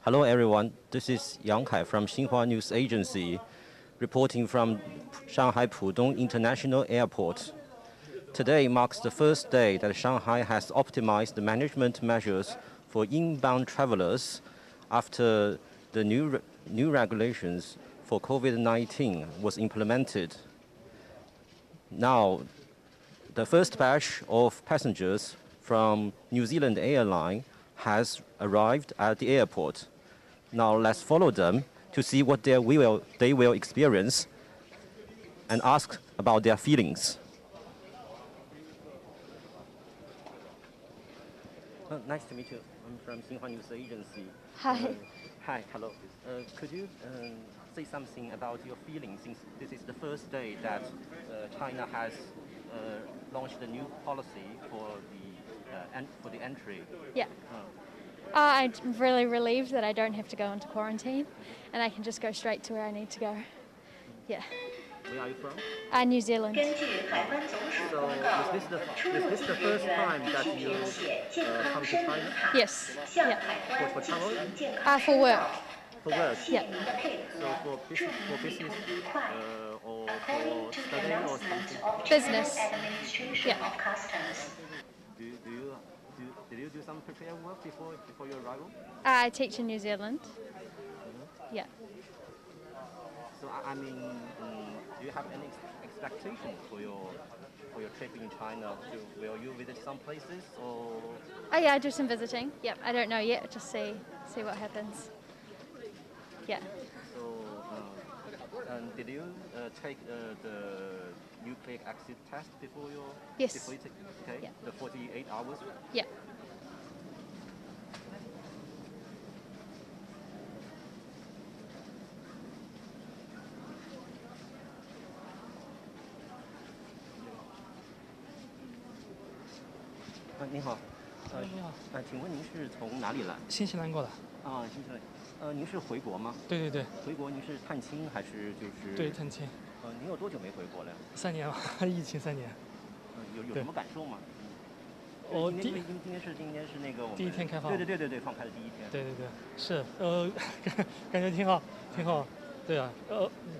Hello everyone, this is Hai from Xinhua News Agency, reporting from Shanghai Pudong International Airport. Today marks the first day that Shanghai has optimized the management measures for inbound travelers after the new regulations for COVID-19 was implemented. Now, the first batch of passengers from New Zealand airline has arrived at the airport. Now let's follow them to see what they will experience and ask about their feelings. Nice to meet you. I'm from Xinhua News Agency. Hi. Hi, hello. Could you say something about your feelings since this is the first day that China has launched a new policy for the entry? Yeah. I'm really relieved that I don't have to go into quarantine and I can just go straight to where I need to go. Yeah. Where are you from? New Zealand. So is this the first time that you come to China? Yes. Yeah. For travel? For work. For work? Yeah. So for business or for study or something? Business. Yeah. Did you do some prepared work before your arrival? I teach in New Zealand. Yeah. So I mean, do you have any expectation for your trip in China? Will you visit some places or? Oh yeah, I do some visiting. Yep. I don't know yet. Just see what happens. Yeah. So, and did you take the nucleic acid test before your? Yes. Before you take Yeah. the 48 hours? Yeah.你好，你好，请问您是从哪里来？新西兰过来。新西兰。您是回国吗？对对对。回国您是探亲还是就是？对，探亲。您有多久没回国了？3年了，疫情3年。有什么感受吗？今天是那个我们第一天开放。对，放开的第一天。对，是感觉挺好，挺好。对啊，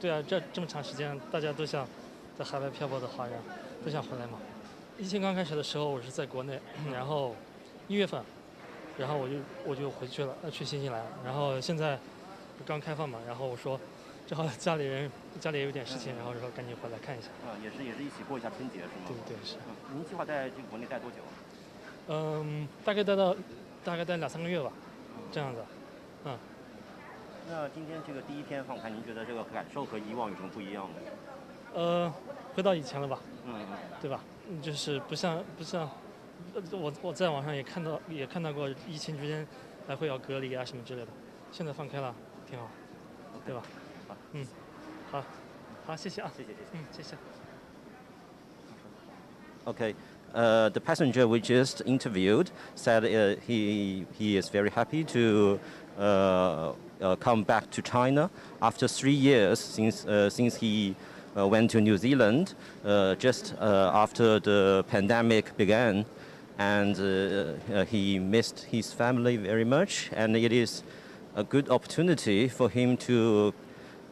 对啊，这么长时间，大家都想在海外漂泊的华人都想回来嘛。疫情刚开始的时候，我是在国内，然后1月份，然后我就回去了，去新西兰。然后现在刚开放嘛，然后我说正好家里也有点事情，然后说赶紧回来看一下。也是一起过一下春节是吗？对，是。您计划在这个国内待多久？大概待2-3个月吧，这样子。那今天这个第一天放开，您觉得这个感受和以往有什么不一样呢？回到以前了吧？对吧？就是不像，我在网上也看到过疫情之间还会要隔离啊什么之类的，现在放开了，挺好，对吧？好，谢谢啊，谢谢。Okay. The passenger we just interviewed said he is very happy to come back to China after 3 years since he went to New Zealand just after the pandemic began, and he missed his family very much, and it is a good opportunity for him to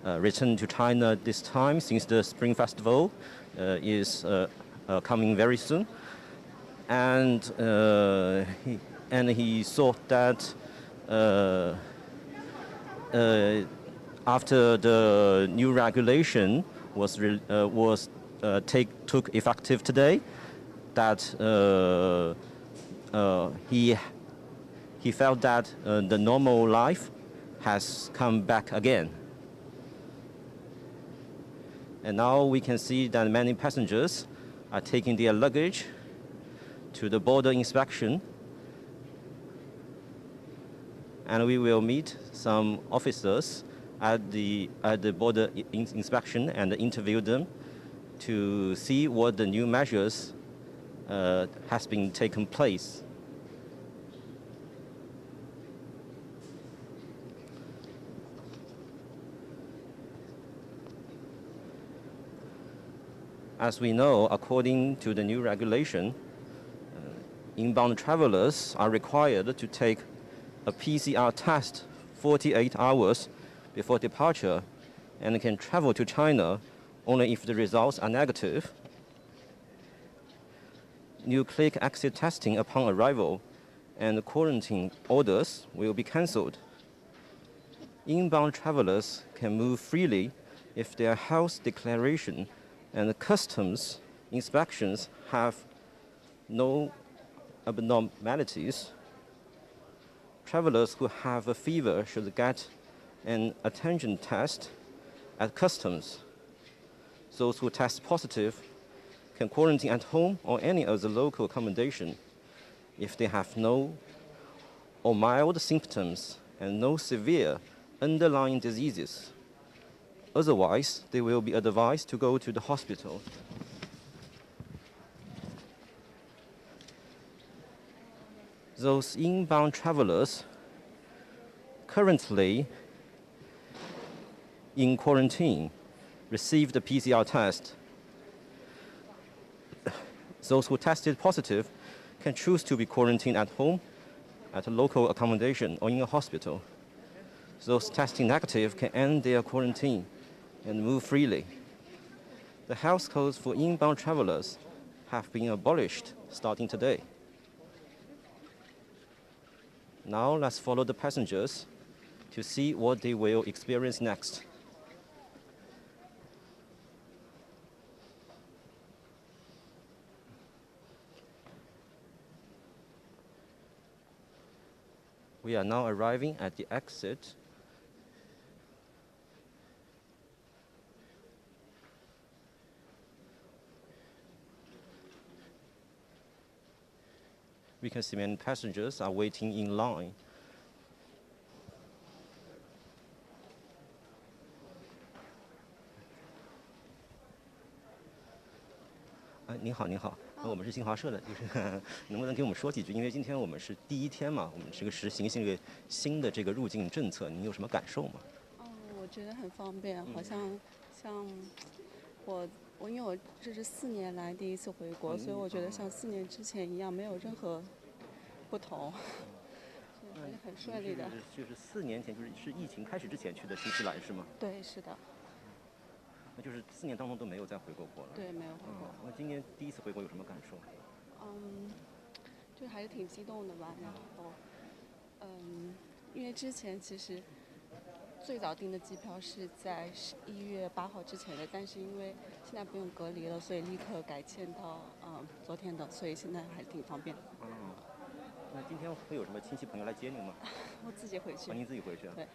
return to China this time since the Spring Festival is coming very soon. And he thought that after the new regulation took effective today, that he felt that the normal life has come back again. And now we can see that many passengers are taking their luggage to the border inspection, and we will meet some officers at the border inspection and interview them to see what the new measures has been taken place. As we know, according to the new regulation, inbound travelers are required to take a PCR test 48 hours before departure and can travel to China only if the results are negative. Nucleic acid testing upon arrival and quarantine orders will be cancelled. Inbound travelers can move freely if their health declaration and customs inspections have no abnormalities. Travelers who have a fever should get an antigen test at customs. Those who test positive can quarantine at home or any other local accommodation if they have no or mild symptoms and no severe underlying diseases. Otherwise, they will be advised to go to the hospital. Those inbound travelers currently in quarantine receive the PCR test. Those who tested positive can choose to be quarantined at home, at a local accommodation, or in a hospital. Those testing negative can end their quarantine and move freely. The health codes for inbound travelers have been abolished starting today. Now let's follow the passengers to see what they will experience next. We are now arriving at the exit. We can see many passengers are waiting in line. 您好，您好，我们是新华社的，就是能不能给我们说几句？因为今天我们是第一天嘛，我们这个实行这个新的这个入境政策，您有什么感受吗？我觉得很方便，好像像因为我这是4年来第一次回国，所以我觉得像4年之前一样，没有任何不同，还是很顺利的。就是4年前，就是疫情开始之前去的新西兰是吗？对，是的。那就是4年当中都没有再回过国了。对，没有回国。那今年第一次回国有什么感受？就还是挺激动的吧。然后，因为之前其实最早订的机票是在1月8号之前的，但是因为现在不用隔离了，所以立刻改签到昨天的，所以现在还是挺方便的。那今天会有什么亲戚朋友来接您吗？我自己回去。您自己回去啊？对。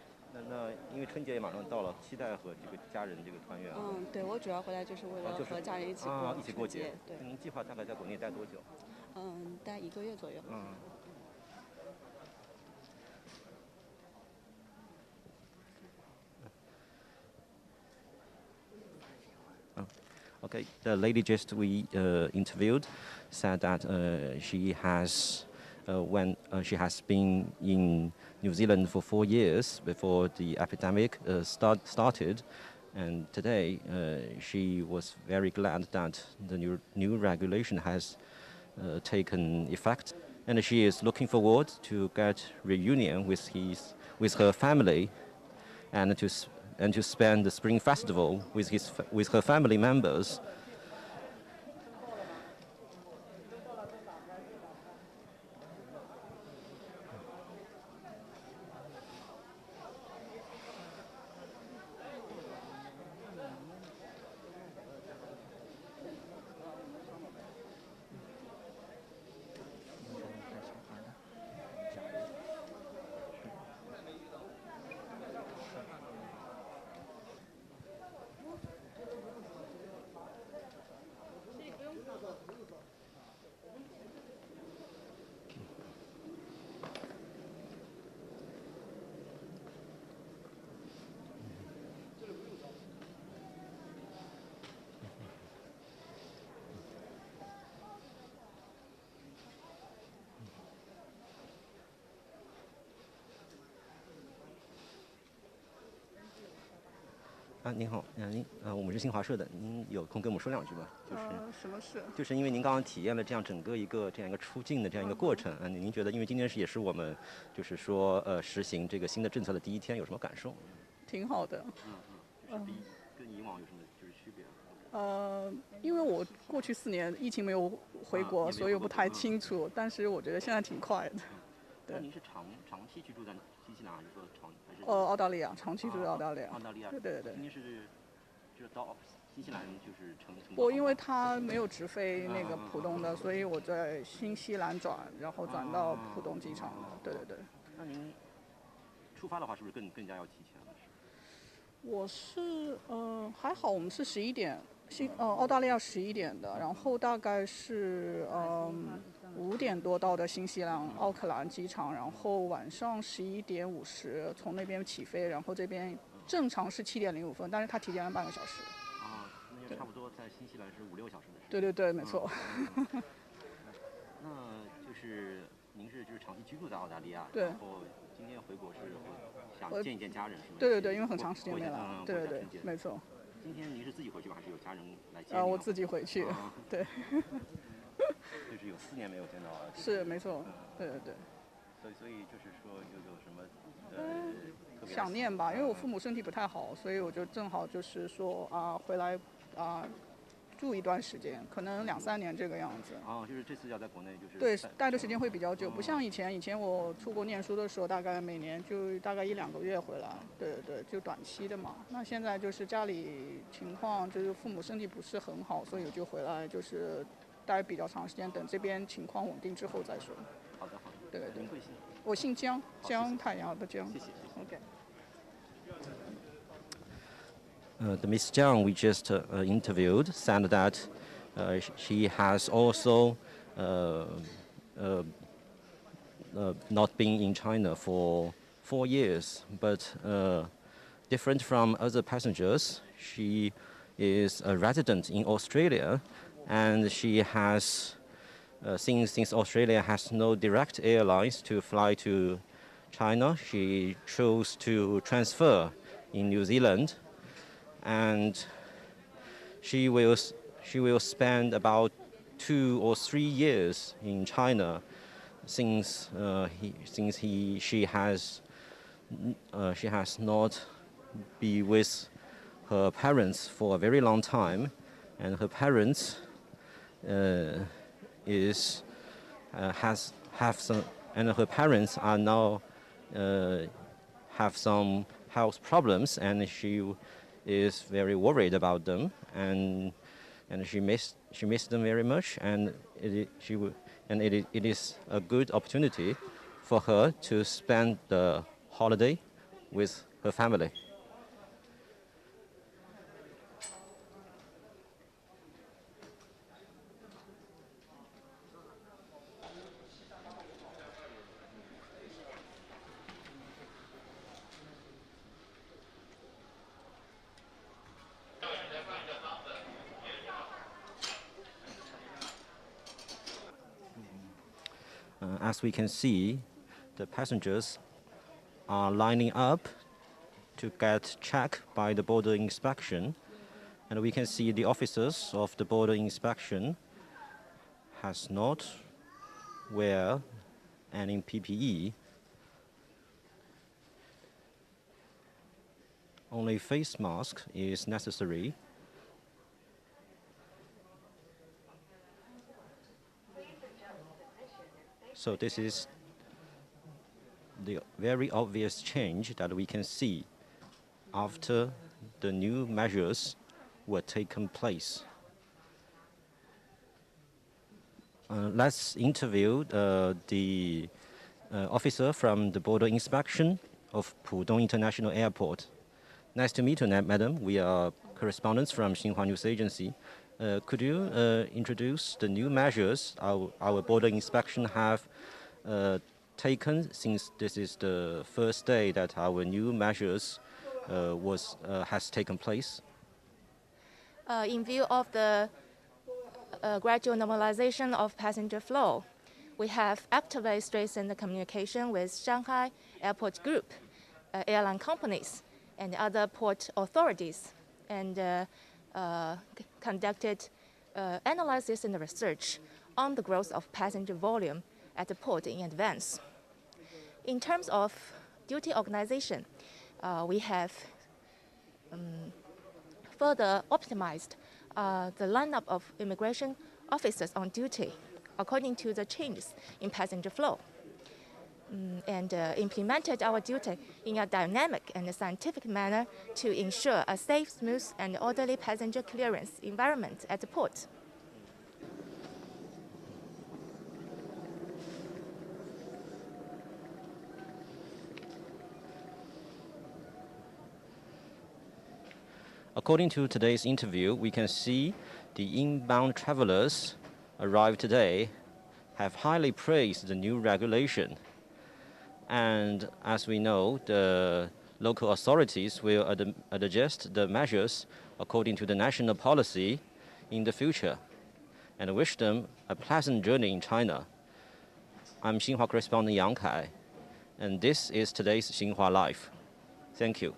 那因为春节也马上到了，期待和这个家人这个团圆。对，我主要回来就是为了和家人一起过节。对。您计划大概在国内待多久？待1个月左右。Okay, the lady just we interviewed said that she has been in New Zealand for 4 years before the epidemic started, and today she was very glad that the new regulation has taken effect, and she is looking forward to get reunion with her family, and to spend the Spring Festival with her family members. 您好，我们是新华社的，您有空跟我们说两句吗？什么事？就是因为您刚刚体验了这样整个这样一个出境的这样一个过程，您觉得，因为今天也是我们就是说实行这个新的政策的第一天，有什么感受？挺好的。就是跟以往有什么就是区别？因为我过去4年疫情没有回国，所以我不太清楚。但是我觉得现在挺快的。对。那您是长期居住在新西兰，还是说还是？澳大利亚，长期住在澳大利亚。澳大利亚。对。今天就是到新西兰就是乘。我因为它没有直飞那个浦东的，所以我在新西兰转，然后转到浦东机场了。对。那您出发的话，是不是更加要提前了？我是还好，我们是11点，澳大利亚11点的，然后大概是5点多到的新西兰奥克兰机场，然后晚上11点50从那边起飞，然后这边正常是7点05分，但是它提前了半个小时。那就差不多在新西兰是5-6小时的时间。对，没错。那就是您是长期居住在澳大利亚，对。然后今天回国是想见一见家人，是吗？对，因为很长时间没来。对，没错。今天您是自己回去吧，还是有家人来接您？我自己回去。对。就是有4年没有见到了。是，没错。对。所以就是说有什么特别想念吧，因为我父母身体不太好，所以我就正好就是说回来住一段时间，可能2-3年这个样子。就是这次要在国内就是。对，待的时间会比较久，不像以前我出国念书的时候，大概每年就大概1-2个月回来。对，就短期的嘛。那现在就是家里情况，就是父母身体不是很好，所以我就回来就是待比较长时间，等这边情况稳定之后再说。好的。对。您贵姓？我姓姜，姜太阳的姜。谢谢。OK。The Miss Jiang we just interviewed said that she has also not been in China for 4 years, but different from other passengers, she is a resident in Australia, and she has, since Australia has no direct airlines to fly to China, she chose to transfer in New Zealand. And she will spend about 2 or 3 years in China, since she has not been with her parents for a very long time, and her parents her parents are now have some health problems, and she is very worried about them, and she missed them very much, and it is a good opportunity for her to spend the holiday with her family. As we can see, the passengers are lining up to get checked by the border inspection, and we can see the officers of the border inspection has not wear any PPE. Only face mask is necessary. So this is the very obvious change that we can see after the new measures were taken place. Let's interview the officer from the border inspection of Pudong International Airport. Nice to meet you, madam. We are correspondents from Xinhua News Agency. Could you introduce the new measures our border inspection have taken, since this is the first day that our new measures has taken place? In view of the gradual normalization of passenger flow, we have actively strengthened the communication with Shanghai Airport Group airline companies and other port authorities, and conducted analysis and research on the growth of passenger volume at the port in advance. In terms of duty organization, we have further optimized the lineup of immigration officers on duty according to the changes in passenger flow, and implemented our duty in a dynamic and scientific manner to ensure a safe, smooth, and orderly passenger clearance environment at the port. According to today's interview, we can see the inbound travelers arrived today have highly praised the new regulation. And as we know, the local authorities will adjust the measures according to the national policy in the future, and wish them a pleasant journey in China. I'm Xinhua correspondent Yang Kai, and this is today's Xinhua Live. Thank you.